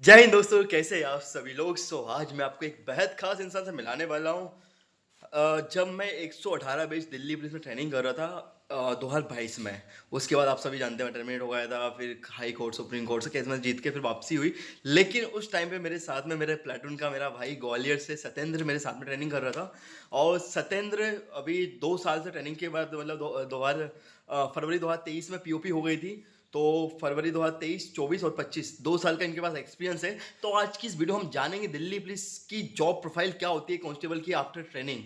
जय हिंद दोस्तों, कैसे हैं आप सभी लोग। आज मैं आपको एक बेहद खास इंसान से मिलाने वाला हूँ। जब मैं 118 बेस दिल्ली पुलिस में ट्रेनिंग कर रहा था 2022 में। उसके बाद आप सभी जानते हैं मैं टर्मिनेट हो गया था, फिर हाई कोर्ट सुप्रीम कोर्ट से केस में जीत के फिर वापसी हुई। लेकिन उस टाइम पे मेरे साथ में मेरे प्लेटून का मेरा भाई ग्वालियर से सत्येंद्र मेरे साथ में ट्रेनिंग कर रहा था। और सत्येंद्र अभी 2 साल से ट्रेनिंग के बाद मतलब फरवरी 2023 में पीओपी हो गई थी। तो फरवरी 2023, 24 और 25 2 साल का इनके पास एक्सपीरियंस है। तो आज की इस वीडियो हम जानेंगे दिल्ली पुलिस की जॉब प्रोफाइल क्या होती है कांस्टेबल की आफ्टर ट्रेनिंग।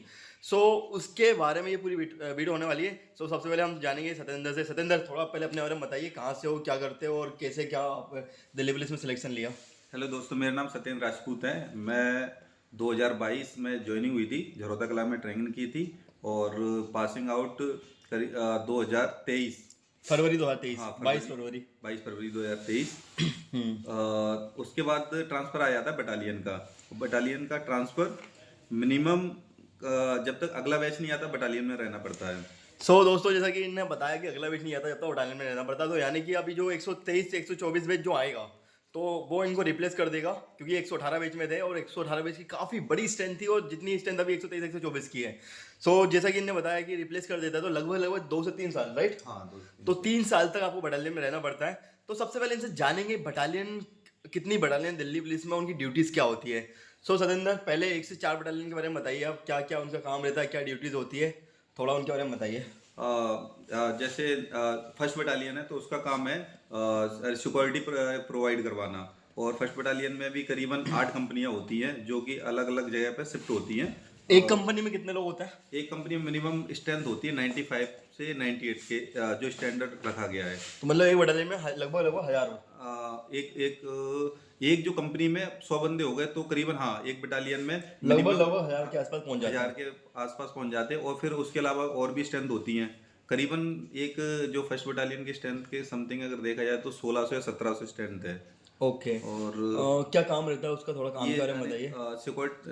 उसके बारे में ये पूरी वीडियो होने वाली है। सबसे पहले हम जानेंगे सत्येंद्र से। सत्येंद्र, थोड़ा पहले अपने बारे में बताइए, कहाँ से हो, क्या करते हो और कैसे क्या आप दिल्ली पुलिस में सिलेक्शन लिया। हेलो दोस्तों, मेरा नाम सत्येंद्र राजपूत है। मैं 2022 में ज्वाइनिंग हुई थी, झरोदा कला में ट्रेनिंग की थी और पासिंग आउट 2023। फरवरी 2023, हाँ, 22 फरवरी फरवरी 22 फरवरी 2023। हम्म। उसके बाद ट्रांसफ़र आ जाता है बटालियन का ट्रांसफ़र मिनिमम जब तक अगला बैच नहीं आता बटालियन में रहना पड़ता है। दोस्तों, जैसा कि इन्होंने बताया कि अगला बैच नहीं आता जब तक बटालियन में रहना पड़ता है, तो यानी कि अभी जो 123 124 बैच जो आएगा तो वो इनको रिप्लेस कर देगा, क्योंकि 118 बैच में थे और 118 बैच की काफ़ी बड़ी स्ट्रेंथ थी और जितनी स्ट्रेंथ अभी 123 124 की है। जैसा कि इन्होंने बताया कि रिप्लेस कर देता है, तो लगभग लगभग 2 से 3 साल, राइट। हाँ, 2 से 3 तो साल। 3 साल तक आपको बटालियन में रहना पड़ता है। तो सबसे पहले इनसे जानेंगे बटालियन कितनी बटालियन दिल्ली पुलिस में, उनकी ड्यूटीज़ क्या होती है। सतेंद्र, पहले 1 से 4 बटालियन के बारे में बताइए, आप क्या क्या उनका काम रहता है, क्या ड्यूटीज़ होती है, थोड़ा उनके बारे में बताइए। जैसे फर्स्ट बटालियन है तो उसका काम है सिक्योरिटी प्रोवाइड करवाना। और फर्स्ट बटालियन में भी करीबन 8 कंपनियां होती हैं जो कि अलग अलग जगह पे शिफ्ट होती हैं। एक कंपनी में कितने लोग होते हैं? एक कंपनी में मिनिमम स्ट्रेंथ होती है 95 से 98 के, जो स्टैंडर्ड रखा गया है। तो मतलब एक बटालियन में लगभग लगभग 1000 हो। एक एक जो कंपनी में 100 बंदे हो गए तो करीबन, हाँ, एक बटालियन में लगभग मिनिमम लगभग 1000 के आसपास पहुंच जाते 1000 हैं। के आसपास पहुंच जाते हैं। और फिर उसके अलावा और भी स्ट्रेंथ होती हैं करीबन। एक जो फर्स्ट बटालियन की स्ट्रेंथ के समथिंग अगर देखा जाए तो 1600 या 1700 स्ट्रेंथ है। ओके। और क्या काम रहता है उसका, थोड़ा काम ये के बारे में बताइए।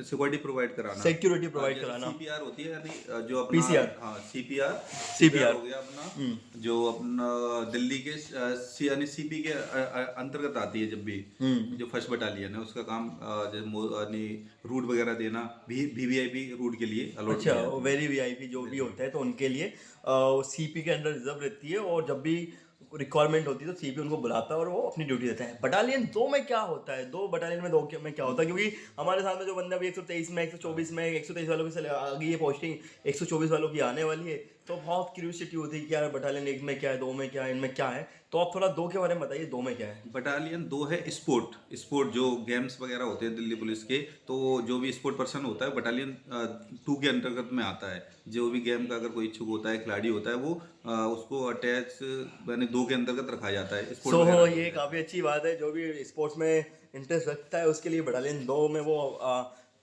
सिक्योरिटी प्रोवाइड कराना। सिक्योरिटी प्रोवाइड जैसे कराना। सीपीआर होती है, यानी जो अपना, पीसीआर। हाँ, सीपीआर। CPR CPR. हो गया अपना, जो अपना दिल्ली के यानी सीपी के अंतर्गत आती है जब भी। हम्म। जो फर्स्ट बटालियन है उसका काम जैसे यानी रूट वगैरह देना, वीवीआईपी रूट के लिए अलॉट अच्छा, की जाती है। वेरी वीआईपी जो भी होता है तो उनके लिए सीपी के अंडर रिजर्व रहती है, और जब भी रिक्वायरमेंट होती है तो सीपी उनको बुलाता है और वो अपनी ड्यूटी देता है। बटालियन 2 में क्या होता है, बटालियन में 2 में क्या होता है, क्योंकि हमारे साथ में जो बंदे अभी 123 में 124 में 123 वालों की आगे ये पोस्टिंग 124 वालों की आने वाली है। तो बहुत क्यूरियोसिटी होती है कि यार बटालियन 1 में क्या है, 2 में क्या है, इनमें क्या है। तो आप थोड़ा 2 के बारे में बताइए, 2 में क्या है। बटालियन 2 है स्पोर्ट जो गेम्स वगैरह होते हैं दिल्ली पुलिस के। तो जो भी स्पोर्ट पर्सन होता है बटालियन 2 के अंतर्गत में आता है। जो भी गेम का अगर कोई इच्छुक होता है, खिलाड़ी होता है, वो उसको अटैच यानी 2 के अंतर्गत रखा जाता है, स्पोर्ट वगैरह जो ये होता है। काफ़ी अच्छी बात है, जो भी स्पोर्ट्स में इंटरेस्ट रखता है उसके लिए बटालियन 2 में वो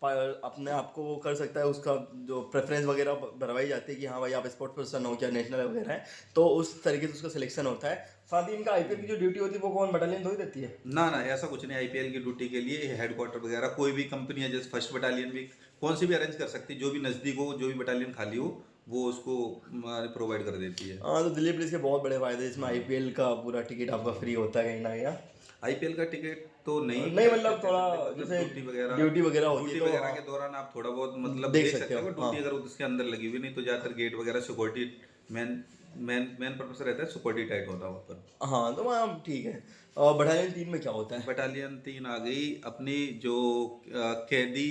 अपने आप को वो कर सकता है। उसका जो प्रेफरेंस वगैरह भरवाई जाती है कि हाँ भाई आप स्पोर्ट्स पर्सन हो, क्या नेशनल वगैरह है, तो उस तरीके से उसका सिलेक्शन होता है। साथ ही इनका आईपीएल की जो ड्यूटी होती है वो कौन, बटालियन 2 ही देती है? ना ना, ऐसा कुछ नहीं। आईपीएल की ड्यूटी के लिए हेडक्वार्टर वगैरह कोई भी कंपनी है, जैसे फर्स्ट बटालियन भी कौन सी भी अरेंज कर सकती है। जो भी नज़दीक हो, जो भी बटालियन खाली हो, वो उसको प्रोवाइड कर देती है। हाँ, तो दिल्ली पुलिस के बहुत बड़े फायदे हैं। इसमें आईपीएल का पूरा टिकट आपका फ्री होता है कहीं ना कहीं, हाँ? आईपीएल का टिकट तो नहीं नहीं, कह मतलब कह थोड़ा सकते, मतलब जैसे ड्यूटी ड्यूटी वगैरह होती है ड्यूटी तो वगैरह हाँ, के दौरान आप थोड़ा बहुत मतलब देख देख सकते सकते हो, हो हाँ। ड्यूटी अगर उसके अंदर लगी हुई। नहीं तो ज़्यादातर गेट वगैरह सिक्योरिटी मेन मेन पर्पस रहता है, सिक्योरिटी टाइट होता है वहाँ पर। हाँ, तो वहाँ ठीक है। और बटालियन 3 में क्या होता है? बटालियन 3 आ गई अपनी, जो कैदी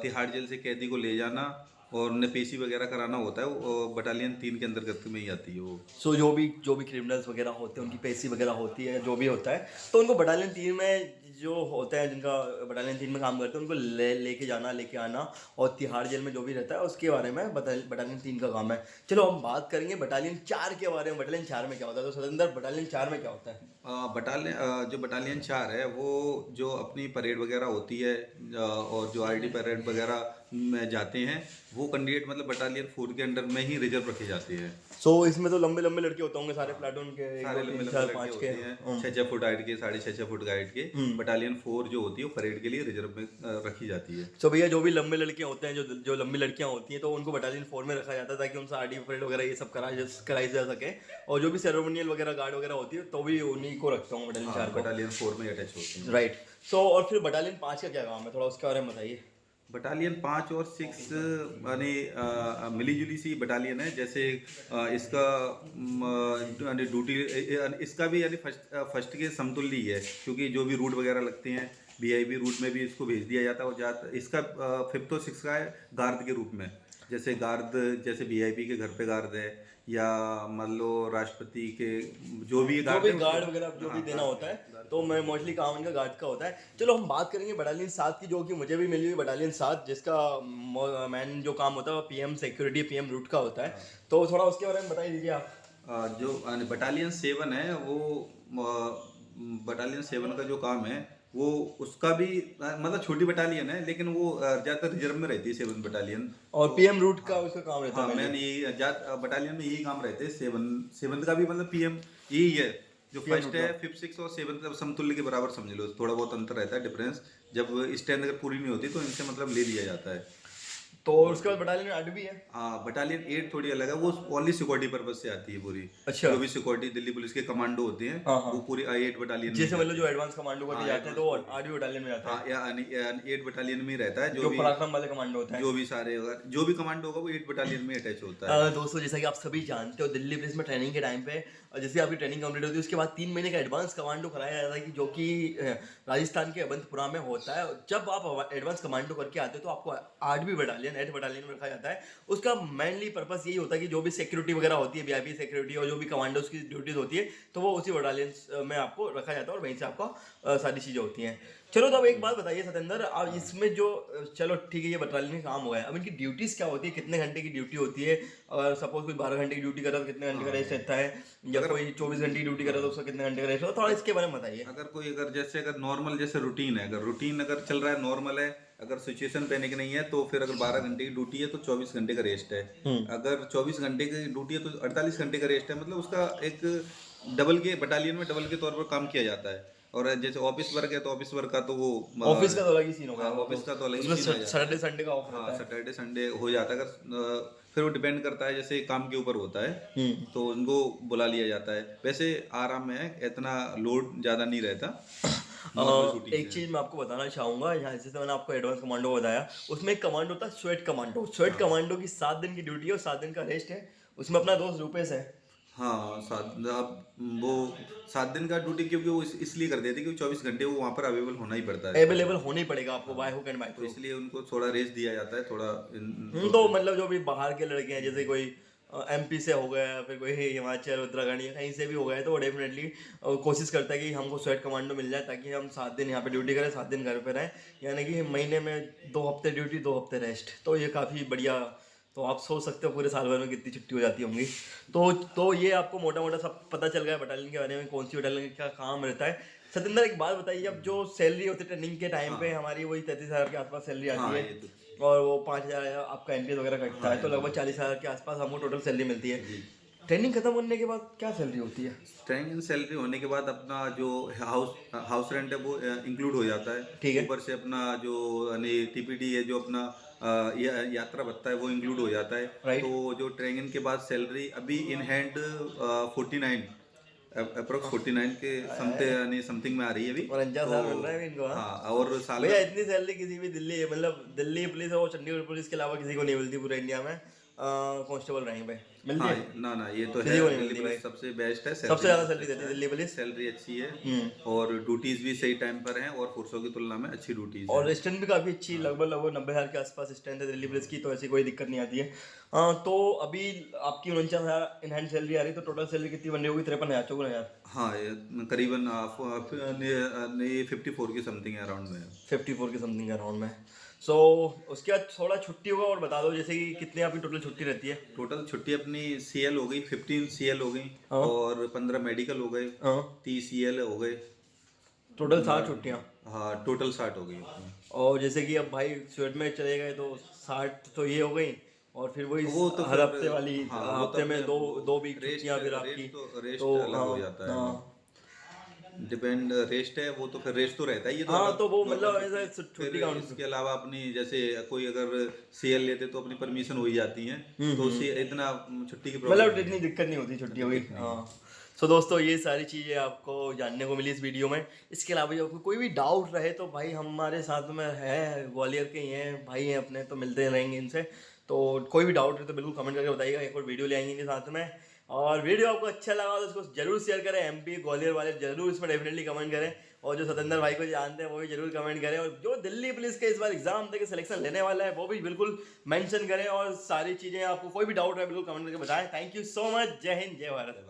तिहाड़ जेल से कैदी को ले जाना और उन्हें पेशी वगैरह कराना होता है, वो बटालियन 3 के अंतर्गत में ही आती है वो। जो भी क्रिमिनल्स वगैरह होते हैं, उनकी पेशी वगैरह होती है, जो भी होता है, तो उनको बटालियन 3 में जो होते हैं, जिनका बटालियन 3 में काम करते हैं, उनको लेके जाना, लेके आना, और तिहाड़ जेल में जो भी रहता है उसके बारे में बटालियन 3 का काम है। चलो हम बात करेंगे बटालियन 4 के बारे में। बटालियन 4 में क्या होता है, तो सतेंद्र, बटालियन 4 में क्या होता है? जो बटालियन 4 है वो जो अपनी परेड वगैरह होती है, और जो आरडी परेड वगैरह में जाते हैं वो कैंडिडेट मतलब बटालियन 4 के अंडर में ही रिजर्व रखे जाते हैं। सो इसमें तो लंबे लंबे लड़के होते होंगे सारे प्लाटून के, 1 सारे 2 लंबे 3 लंबे 4 लड़के 5 होते के। हैं 6-6 फुट हाइट के, 6.5 फुट हाइट के। बटालियन 4 जो होती है वो परेड के लिए रिजर्व में रखी जाती है। सो भैया जो भी लंबे लड़के होते हैं, जो लंबी लड़कियां होती हैं, तो उनको बटालियन 4 में रखा जाता है ताकि उनसे आर्डी परेड वगैरह ये सब कराई जा सके। और जो भी सेरेमोनियल वगैरह गार्ड वगैरह होती है तो भी उन्हीं को रखता हूँ बटालियन 4 को। बटालियन 4 में अटैच होते हैं। राइट। सो और फिर बटालियन 5 का क्या काम है, थोड़ा उसके बारे में बताइए। बटालियन 5 और 6 यानी मिली जुली सी बटालियन है। जैसे इसका ड्यूटी इसका भी यानी फर्स्ट के समतुल्य ही है, क्योंकि जो भी रूट वगैरह लगते हैं वीआईपी रूट में भी इसको भेज दिया जाता है। और जाता इसका 5th और 6th का है गार्ड के रूप में। जैसे गार्ड जैसे वीआईपी के घर पे गार्ड है, या मान लो राष्ट्रपति के जो भी गार्ड वगैरह जो भी देना होता है, तो मैं मोस्टली काम इनका गार्ड का होता है। चलो हम बात करेंगे बटालियन 7 की, जो कि मुझे भी मिली हुई बटालियन 7, जिसका मैन जो काम होता है वो पीएम सिक्योरिटी, पीएम रूट का होता है। तो थोड़ा उसके बारे में बताइए दीजिए आप। जो बटालियन 7 है वो बटालियन 7 का जो काम है वो उसका भी मतलब छोटी बटालियन है, लेकिन वो ज़्यादातर रिजर्व में रहती है 7 बटालियन। और पीएम रूट का उसका काम रहता है। मैंने ये बटालियन में यही काम रहते हैं। 7 का भी मतलब पीएम यही है। जो फर्स्ट है 5th 6th और 7th समतुल्य के बराबर समझ लो, थोड़ा बहुत अंतर रहता है डिफरेंस। जब स्ट्रेंथ अगर पूरी नहीं होती तो इनसे मतलब ले लिया जाता है। तो उसके बाद बटालियन 8 भी है। हाँ, बटालियन 8 थोड़ी अलग है, वो ओनली सिक्योरिटी पर्पज से आती है पूरी। अच्छा। जो भी सिक्योरिटी दिल्ली पुलिस के कमांडो होते हैं वो पूरी 8 बटालियन में जैसे मतलब जो एडवांस कमांडो करके हाँ, जाते हैं तो वो 8वीं बटालियन में जाता है। या 8 बटालियन में ही रहता है। जो पराक्रम वाले कमांडो होता है, जो भी सारे जो भी कमांडो होगा वो 8 बटालियन में अटैच होता है। दोस्तों जैसा कि आप सभी जानते हो, दिल्ली पुलिस में ट्रेनिंग के टाइम पे जैसे आपकी ट्रेनिंग कंप्लीट होती है उसके बाद 3 महीने का एडवांस कमांडो कराया जाता है, कि जो कि राजस्थान के अवंतपुरा में होता है। जब आप एडवांस कमांडो करके आते हो तो आपको 8वीं बटालियन 8 बटालियन में रखा जाता है। उसका मेनली पर्पस यही होता है कि जो भी सिक्योरिटी वगैरह होती है, वीआईपी सिक्योरिटी और जो भी कमांडोज की ड्यूटीज होती है, तो वो उसी बटालियन में आपको रखा जाता है और वहीं से आपको सारी चीज़ें होती हैं। चलो तो अब एक बात बताइए सतेंद्र, आप इसमें जो चलो ठीक है ये बटालियन का काम हो गया, अब इनकी ड्यूटीज क्या होती है, कितने घंटे की ड्यूटी होती है? अगर सपोज कोई 12 घंटे की ड्यूटी कर रहा है तो कितने घंटे का रेस्ट रहता है, या कोई 24 घंटे की ड्यूटी कर रहा है तो उसका कितने घंटे का रेस्ट होता है? थोड़ा इसके बारे में बताइए। अगर नॉर्मल जैसे रूटीन है, अगर रूटीन अगर चल रहा है नॉर्मल है, अगर सिचुएशन पैनिक नहीं है तो फिर अगर 12 घंटे की ड्यूटी है तो 24 घंटे का रेस्ट है। अगर 24 घंटे की ड्यूटी है तो 48 घंटे का रेस्ट है। मतलब उसका एक डबल के बटालियन में डबल के तौर पर काम किया जाता है। और जैसे ऑफिस वर्क है तो ऑफिस वर्क का तो वो ऑफिस का तो अलग ही सीन होगा। ऑफिस का तो अलग ही उसमें सीन सैटरडे संडे का ऑफ हाँ, सैटरडे संडे हो जाता है। अगर फिर वो डिपेंड करता है, जैसे काम के ऊपर होता है तो उनको बुला लिया जाता है। वैसे आराम में है, इतना लोड ज़्यादा नहीं रहता। एक चीज मैं आपको बताना चाहूंगा, यहाँ जैसे मैंने आपको एडवांस कमांडो बताया, उसमें एक कमांडो होता है स्वेट कमांडो। स्वेट कमांडो की 7 दिन की ड्यूटी है और 7 दिन का रेस्ट है। उसमें अपना दोस्त रूपेश है। हाँ, वो 7 दिन का ड्यूटी क्योंकि वो इसलिए कर देते क्योंकि 24 घंटे वो वहाँ पर अवेलेबल होना ही पड़ता है। अवेलेबल होना ही पड़ेगा आपको बाय हुक एंड बाय तो इसलिए उनको थोड़ा रेस्ट दिया जाता है थोड़ा। तो मतलब जो भी बाहर के लड़के हैं, जैसे कोई एमपी से हो गया, फिर कोई हिमाचल उत्तराखंड या कहीं से भी हो गया, तो वो डेफिनेटली कोशिश करता है कि हमको स्वेट कमांडो मिल जाए ताकि हम 7 दिन यहाँ पे ड्यूटी करें, 7 दिन घर पे रहें। यानी कि महीने में 2 हफ्ते ड्यूटी, 2 हफ्ते रेस्ट। तो ये काफ़ी बढ़िया। तो आप सोच सकते हो पूरे साल भर में कितनी छुट्टी हो जाती होंगी। तो ये आपको मोटा मोटा सब पता चल गया बटालियन के बारे में, कौन सी बटालियन का काम रहता है। सतेंद्र एक बात बताइए, अब जो सैलरी होती है ट्रेनिंग के टाइम पे हमारी वही 33,000 के आसपास सैलरी आती है, और वो 5,000 आपका एनपीएस वगैरह कटता है, तो लगभग 40,000 के आसपास हमको टोटल सैलरी मिलती है। ट्रेनिंग खत्म होने के बाद क्या सैलरी होती है? ट्रेनिंग सैलरी होने के बाद अपना जो हाउस रेंट है वो इंक्लूड हो जाता है। ठीक है। ऊपर से अपना जो टीपीडी है, जो अपना यात्रा भत्ता है वो इंक्लूड हो जाता है। तो जो ट्रेनिंग के बाद सैलरी अभी इन हैंड 49 अप्रोक्स 49 के समथिंग में आ रही है अभी। 49,000 मिल रहा है इनको। हाँ, और साल भैया इतनी सैलरी किसी भी दिल्ली पुलिस और चंडीगढ़ पुलिस के अलावा किसी को नहीं मिलती पूरे इंडिया में। कांस्टेबल रैंक पे मिलती है ना ये तो है। दिल्ली पुलिस सबसे बेस्ट है, सबसे ज्यादा सैलरी देती है दिल्ली पुलिस। सैलरी अच्छी है और ड्यूटीज भी सही टाइम पर हैं और फोर्सों की तुलना में अच्छी ड्यूटीज और स्ट्रेंथ भी काफी अच्छी, लगभग 90,000 के आसपास स्ट्रेंथ है दिल्ली पुलिस की, तो ऐसी कोई दिक्कत नहीं आती है। तो अभी आपकी 49,000 इन हैंड सैलरी आ रही है, तो टोटल सैलरी कितनी बन रही होगी? 53,000 54,000? हाँ, करीबन 54 की समथिंग अराउंड में। 54 के समथिंग अराउंड में। सो उसके बाद थोड़ा छुट्टी होगा और बता दो, जैसे कि कितनी आपकी टोटल छुट्टी रहती है? टोटल छुट्टी अपनी सीएल हो गई 15 सीएल हो गई और 15 मेडिकल हो गए, 30 सीएल हो गए, टोटल 7 छुट्टियाँ। हाँ टोटल 60 हो गई अपनी। और जैसे कि अब भाई स्वेट में चले गए तो 60 तो ये हो गई, और फिर वही वो तो हर फिर हफ्ते वाली, हाँ वो तो हफ्ते में अपने दो 2 वीक रेस्ट छुट्टियां फिर आपकी। रेस्ट तो अलग हो जाता है। हाँ डिपेंड रेस्ट है वो तो फिर रेस्ट तो रहता ही है, तो हाँ, अलग तो वो मतलब नॉर्मल छुट्टी। ऐसा फिर छुट्टी काउंट। इसके अलावा अपनी जैसे कोई अगर सीएल लेते तो अपनी परमिशन हो ही जाती है, तो सी इतना छुट्टी की प्रॉब्लम मतलब नहीं इतनी है। दिक्कत नहीं होती छुट्टियों की, दिक्कत नहीं है। हाँ। सो दोस्तों, ये सारी चीज़ें आपको जानने को मिली इस वीडियो में। इसके अलावा जो आपको कोई भी डाउट रहे तो भाई हमारे साथ में है, ग्वालियर के ही हैं भाई, हैं अपने, तो मिलते रहेंगे इनसे। तो कोई भी डाउट है तो बिल्कुल कमेंट करके बताइएगा, एक और वीडियो ले आएंगे इनके साथ में। और वीडियो आपको अच्छा लगा तो इसको जरूर शेयर करें, एमपी ग्वालियर वाले जरूर इसमें डेफिनेटली कमेंट करें। और जो सतेंद्र भाई को जानते हैं वो भी जरूर कमेंट करें, और जो दिल्ली पुलिस के इस बार एग्जाम दे के सिलेक्शन लेने वाला है वो भी बिल्कुल मेंशन करें। और सारी चीज़ें आपको कोई भी डाउट है बिल्कुल कमेंट करके बताएं। थैंक यू सो मच, जय हिंद, जय भारत।